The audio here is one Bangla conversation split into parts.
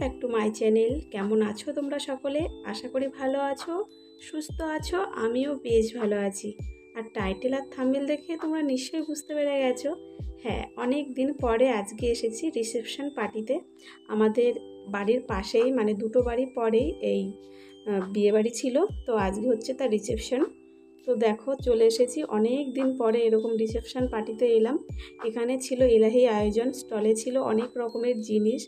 Back to my channel. কেমন আছো তোমরা সকলে? আশা করি ভালো আছো, সুস্থ আছো। আমিও বেশ ভালো আছি। আর টাইটেল আর থাম্বনেল দেখে তোমরা নিশ্চয়ই বুঝতে পেরে গেছো। হ্যাঁ, অনেক দিন পরে আজকে এসেছি রিসেপশন পার্টিতে। আমাদের বাড়ির পাশেই, মানে দুটো বাড়ি পরেই এই বিয়েবাড়ি ছিল। তো আজকে হচ্ছে তার রিসেপশন। তো দেখো চলে এসেছি, অনেক দিন পরে এরকম রিসেপশন পার্টিতে এলাম। এখানে ছিল এলাহি আয়োজন, স্টলে ছিল অনেক রকমের জিনিস,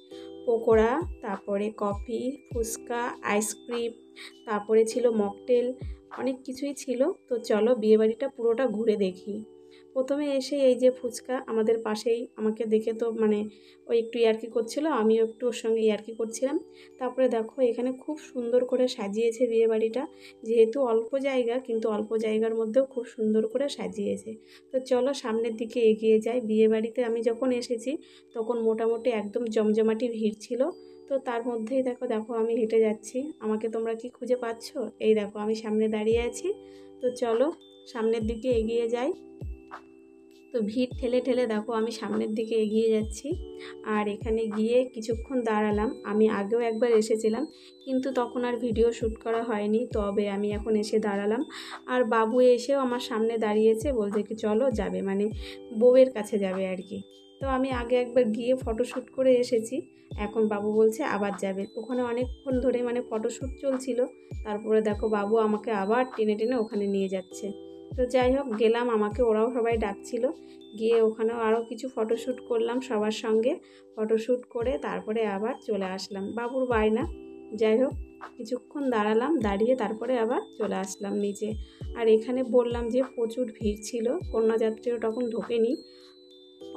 পকোড়া, তারপরে কফি, ফুচকা, আইসক্রিম, তারপরে ছিল মকটেল, অনেক কিছুই ছিল। তো চলো বিয়েবাড়িটা পুরোটা ঘুরে দেখি। প্রথমে এসে এই যে ফুচকা আমাদের পাশেই, আমাকে দেখে তো মানে ওই একটু ইয়ার্কি করছিল, আমিও একটু ওর সঙ্গে ইয়ার্কি করছিলাম। তারপরে দেখো এখানে খুব সুন্দর করে সাজিয়েছে বিয়েবাড়িটা। যেহেতু অল্প জায়গা, কিন্তু অল্প জায়গার মধ্যেও খুব সুন্দর করে সাজিয়েছে। তো চলো সামনের দিকে এগিয়ে যাই। বিয়েবাড়িতে আমি যখন এসেছি তখন মোটামুটি একদম জমজমাটি ভিড় ছিল। তো তার মধ্যেই দেখো আমি হেঁটে যাচ্ছি। আমাকে তোমরা কি খুঁজে পাচ্ছ? এই দেখো আমি সামনে দাঁড়িয়ে আছি। তো চলো সামনের দিকে এগিয়ে যাই। তো ভিড় ঠেলে ঠেলে দেখো আমি সামনের দিকে এগিয়ে যাচ্ছি। আর এখানে গিয়ে কিছুক্ষণ দাঁড়ালাম। আমি আগেও একবার এসেছিলাম, কিন্তু তখন আর ভিডিও শ্যুট করা হয়নি। তবে আমি এখন এসে দাঁড়ালাম। আর বাবু এসেও আমার সামনে দাঁড়িয়েছে, বলছে কি চলো যাবে, মানে বউয়ের কাছে যাবে আর কি। তো আমি আগে একবার গিয়ে ফটোশ্যুট করে এসেছি, এখন বাবু বলছে আবার যাবে। ওখানে অনেকক্ষণ ধরে মানে ফটোশ্যুট চলছিল। তারপরে দেখো বাবু আমাকে আবার টেনে টেনে ওখানে নিয়ে যাচ্ছে। তো যাই হোক গেলাম, আমাকে ওরাও সবাই ডাকছিল। গিয়ে ওখানেও আরও কিছু ফটোশ্যুট করলাম সবার সঙ্গে। ফটোশ্যুট করে তারপরে আবার চলে আসলাম, বাবুর বায়না। যাই হোক কিছুক্ষণ দাঁড়ালাম, দাঁড়িয়ে তারপরে আবার চলে আসলাম নিচে। আর এখানে বললাম যে প্রচুর ভিড় ছিল, কন্যাযাত্রীও তখন ঢোকেনি,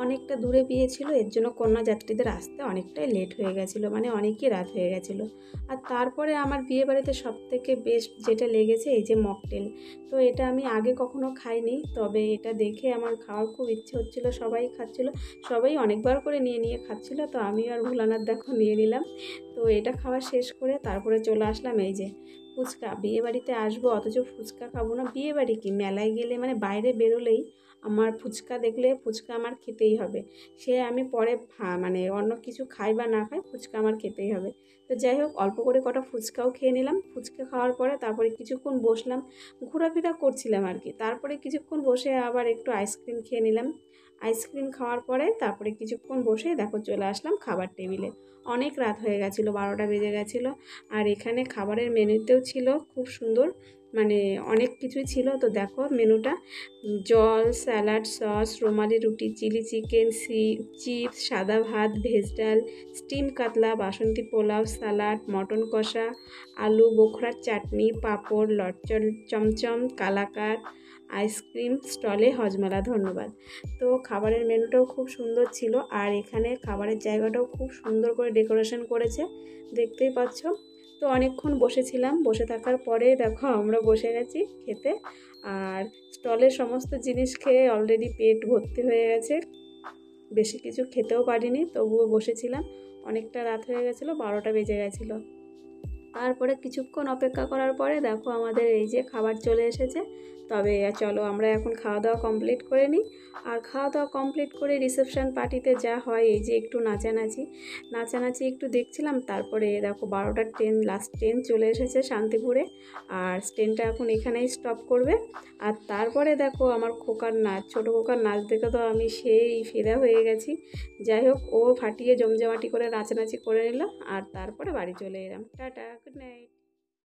অনেকটা দূরে বিয়ে ছিল, এর জন্য কন্যাযাত্রীদের আসতে অনেকটাই লেট হয়ে গেছিলো, মানে অনেকই রাত হয়ে গেছিলো। আর তারপরে আমার বিয়েবাড়িতে সবথেকে বেস্ট যেটা লেগেছে এই যে মকটেল। তো এটা আমি আগে কখনো খাইনি, তবে এটা দেখে আমার খাওয়ার খুব ইচ্ছে হচ্ছিলো। সবাই খাচ্ছিলো, সবাই অনেকবার করে নিয়ে নিয়ে খাচ্ছিলো। তো আমি আর ভোলানাথ দেখো নিয়ে নিলাম। তো এটা খাওয়া শেষ করে তারপরে চলে আসলাম এই যে ফুচকা। বিয়েবাড়িতে আসবো অথচ ফুচকা খাবো না? বিয়েবাড়ি কি, মেলায় গেলে মানে বাইরে বেরোলেই আমার ফুচকা দেখলে ফুচকা আমার খেতেই হবে। সে আমি পরে মানে অন্য কিছু খাই বা না খাই, ফুচকা আমার খেতেই হবে। তো যাই হোক অল্প করে কটা ফুচকাও খেয়ে নিলাম। ফুচকা খাওয়ার পরে তারপরে কিছুক্ষণ বসলাম, ঘোরাফেরা করছিলাম আর কি। তারপরে কিছুক্ষণ বসে আবার একটু আইসক্রিম খেয়ে নিলাম। আইসক্রিম খাওয়ার পরে তারপরে কিছুক্ষণ বসে দেখো চলে আসলাম খাবার টেবিলে। অনেক রাত হয়ে গেছিলো, 12টা বেজে গেছিলো। আর এখানে খাবারের মেনুতেও ছিল খুব সুন্দর, মানে অনেক কিছুই ছিল। তো দেখো মেনুটা, জল, স্যালাড, সস, রুমালি রুটি, চিলি চিকেন, চিপস, সাদা ভাত, ভেজ ডাল, স্টিম কাতলা, বাসন্তী পোলাও, সালাড, মটন কষা, আলু বোখরার চাটনি, পাঁপড়, লটচল, চমচম, কালাকাঁদ, আইসক্রিম, স্টলে হজমালা। ধন্যবাদ। তো খাবারের মেনুটাও খুব সুন্দর ছিল। আর এখানে খাবারের জায়গাটাও খুব সুন্দর করে ডেকোরেশন করেছে, দেখতেই পাচ্ছ। তো অনেকক্ষণ বসেছিলাম, বসে থাকার পরে দেখো আমরা বসে গেছি খেতে। আর স্টলের সমস্ত জিনিস খেয়ে অলরেডি পেট ভর্তি হয়ে গেছে, বেশি কিছু খেতেও পারিনি, তবুও বসেছিলাম। অনেকটা রাত হয়ে গেছিলো, 12টা বেজে গেছিলো। তারপরে কিছুক্ষণ অপেক্ষা করার পরে দেখো আমাদের এই যে খাবার চলে এসেছে। তবে চলো আমরা এখন খাওয়া দাওয়া কমপ্লিট করে নিই। আর খাওয়া দাওয়া কমপ্লিট করে রিসেপশন পার্টিতে যা হয়, এই যে একটু নাচানাচি একটু দেখছিলাম। তারপরে দেখো 12টার ট্রেন, লাস্ট ট্রেন চলে এসেছে শান্তিপুরে। আর ট্রেনটা এখন এখানেই স্টপ করবে। আর তারপরে দেখো আমার খোকার নাচ, ছোটো খোকার নাচ দেখে তো আমি সেই ফিদা হয়ে গেছি। যাই হোক ও ফাটিয়ে জমজমাটি করে নাচানাচি করে নিল। আর তারপরে বাড়ি চলে এলাম। Tata, good night.